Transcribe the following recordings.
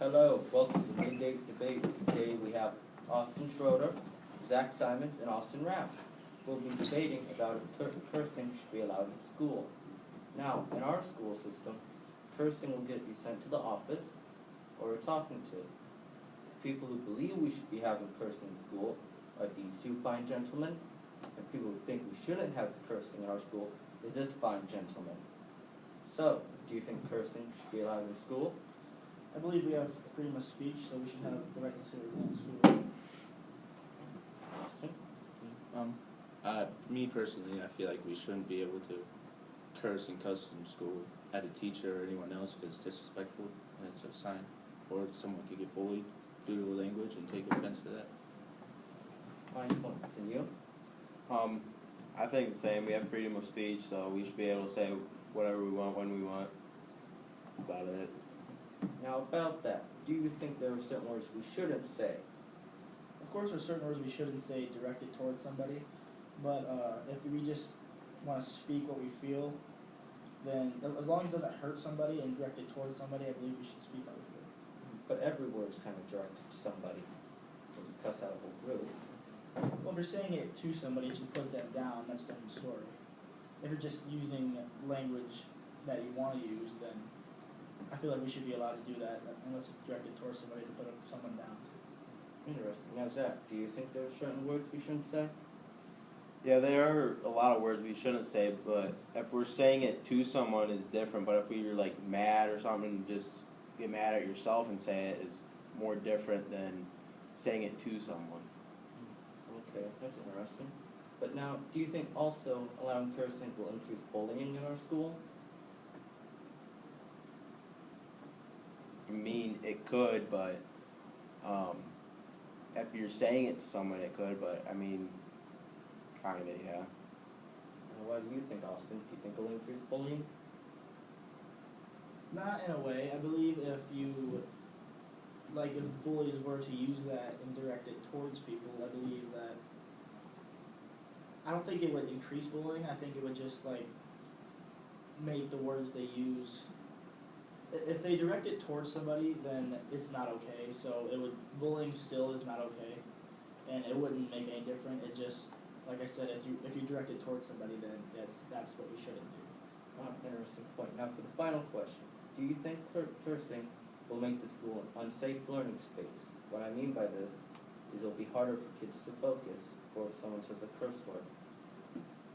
Hello, welcome to Midday Debates. Today we have Austin Schroeder, Zach Simons, and Austin Rash. We'll be debating about if cursing should be allowed in school. Now, in our school system, cursing will get you sent to the office or talking to. The people who believe we should be having cursing in school are these two fine gentlemen, and people who think we shouldn't have cursing in our school is this fine gentleman. So, do you think cursing should be allowed in school? I believe we have freedom of speech, so we should have the right to say what we want in school. Me personally, I feel like we shouldn't be able to curse and cuss in school at a teacher or anyone else because it's disrespectful and it's a sign. Or someone could get bullied due to the language and take offense to that. Fine points. And you? I think the same. We have freedom of speech, so we should be able to say whatever we want when we want. That's about it. Now about that, do you think there are certain words we shouldn't say? Of course, there's certain words we shouldn't say directed towards somebody, but if we just want to speak what we feel, then as long as it doesn't hurt somebody and direct it towards somebody, I believe we should speak how we feel. But every word is kind of directed to somebody. When you cuss out a whole group. Well, if you're saying it to somebody, you should put them down. That's a different story. If you're just using language that you want to use, then I feel like we should be allowed to do that unless it's directed towards somebody to put someone down. Interesting. Now, Zach, do you think there are certain words we shouldn't say? Yeah, there are a lot of words we shouldn't say, but if we're saying it to someone is different. But if we're like mad or something, just get mad at yourself and say it is more different than saying it to someone. Okay, that's interesting. But now, do you think also allowing cursing will increase bullying in our school? I mean, it could, but if you're saying it to someone, it could. But I mean, kind of, yeah. What do you think, Austin? Do you think it will increase bullying? Not in a way. I believe if bullies were to use that and direct it towards people, I believe that, I don't think it would increase bullying. I think it would just, make the words they use, if they direct it towards somebody, then it's not okay. So bullying still is not okay, and it wouldn't make any difference. It just, like I said, if you direct it towards somebody, then that's what we shouldn't do. Interesting point. Now, for the final question, do you think cursing will make the school an unsafe learning space? What I mean by this is it'll be harder for kids to focus if someone says a curse word.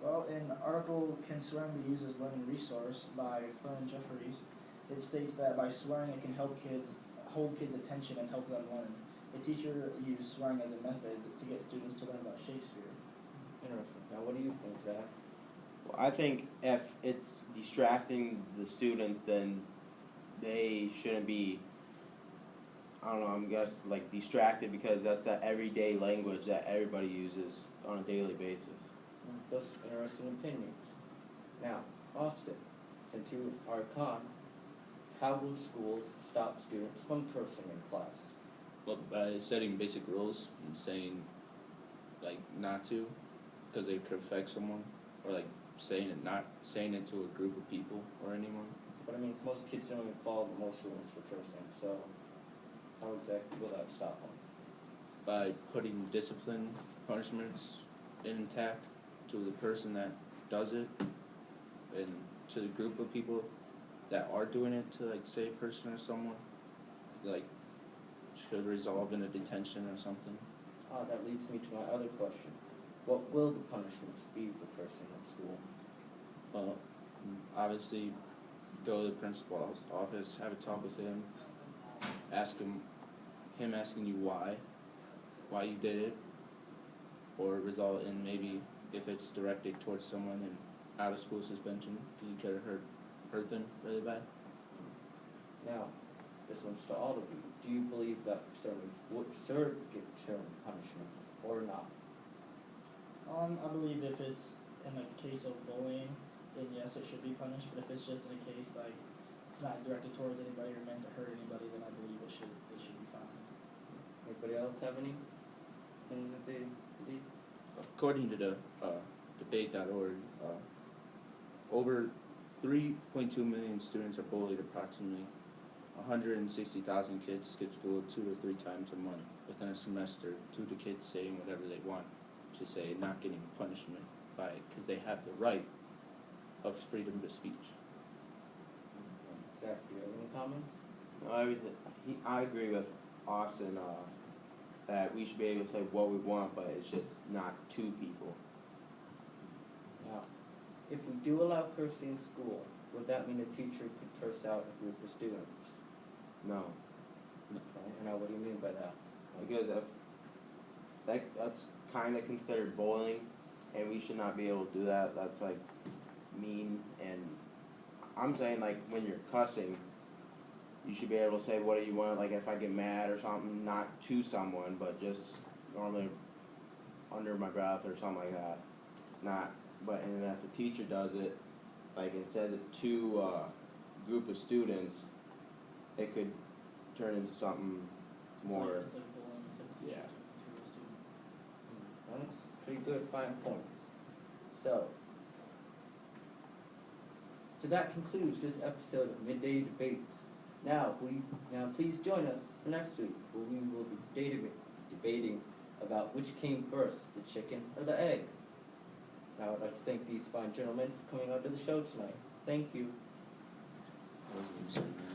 Well, in the article, Can Swearing Be Used as Learning Resource by Fern Jeffries, it states that by swearing it can help kids hold kids' attention and help them learn. The teacher used swearing as a method to get students to learn about Shakespeare. Interesting. Now, what do you think, Zach? Well, I think if it's distracting the students, then they shouldn't be, distracted because that's an everyday language that everybody uses on a daily basis. Those interesting opinions. Now, Austin, since you are a con, how will schools stop students from cursing in class? Well, by setting basic rules and saying, not to, because it could affect someone, or not saying it to a group of people or anyone. But I mean, most kids don't even follow most rules for cursing, so how exactly will that stop them? By putting discipline punishments intact to the person that does it and to the group of people that are doing it to say a person or someone, should resolve in a detention or something. That leads me to my other question. What will the punishments be for cursing at school? Well, obviously, go to the principal's office, have a talk with him, ask him asking you why you did it, or result in maybe, if it's directed towards someone, an out-of-school suspension, because you could have hurt them really bad. Now, this one's to all of you. Do you believe that should get term punishments or not? I believe if it's in a case of bullying, then yes, it should be punished. But if it's just in a case it's not directed towards anybody or meant to hurt anybody, then I believe it should be fine. Anybody else have any things that they believe? According to the debate.org, over 3.2 million students are bullied approximately 160,000 kids skip school 2 or 3 times a month. Within a semester, due to kids saying whatever they want, to say not getting punishment by it, because they have the right of freedom of speech. Zach, do you have any comments? No, I agree with Austin that we should be able to say what we want, but it's just not to people. Now, if we do allow cursing in school, would that mean a teacher could curse out a group of students? No, Okay, and now what do you mean by that? because if that's kind of considered bullying, and we should not be able to do that. That's like mean, and I'm saying like when you're cussing, you should be able to say what do you want. Like if I get mad or something, not to someone, but just normally under my breath or something like that. Not, but and then if a teacher does it, like and says it to a group of students, it could turn into something more. It's like bullying, it's like a teacher Yeah. to a student. That's pretty good, fine points. So that concludes this episode of Midday Debates. Now please join us for next week, where we will be debating about which came first, the chicken or the egg. Now I'd like to thank these fine gentlemen for coming out to the show tonight. Thank you. I was gonna say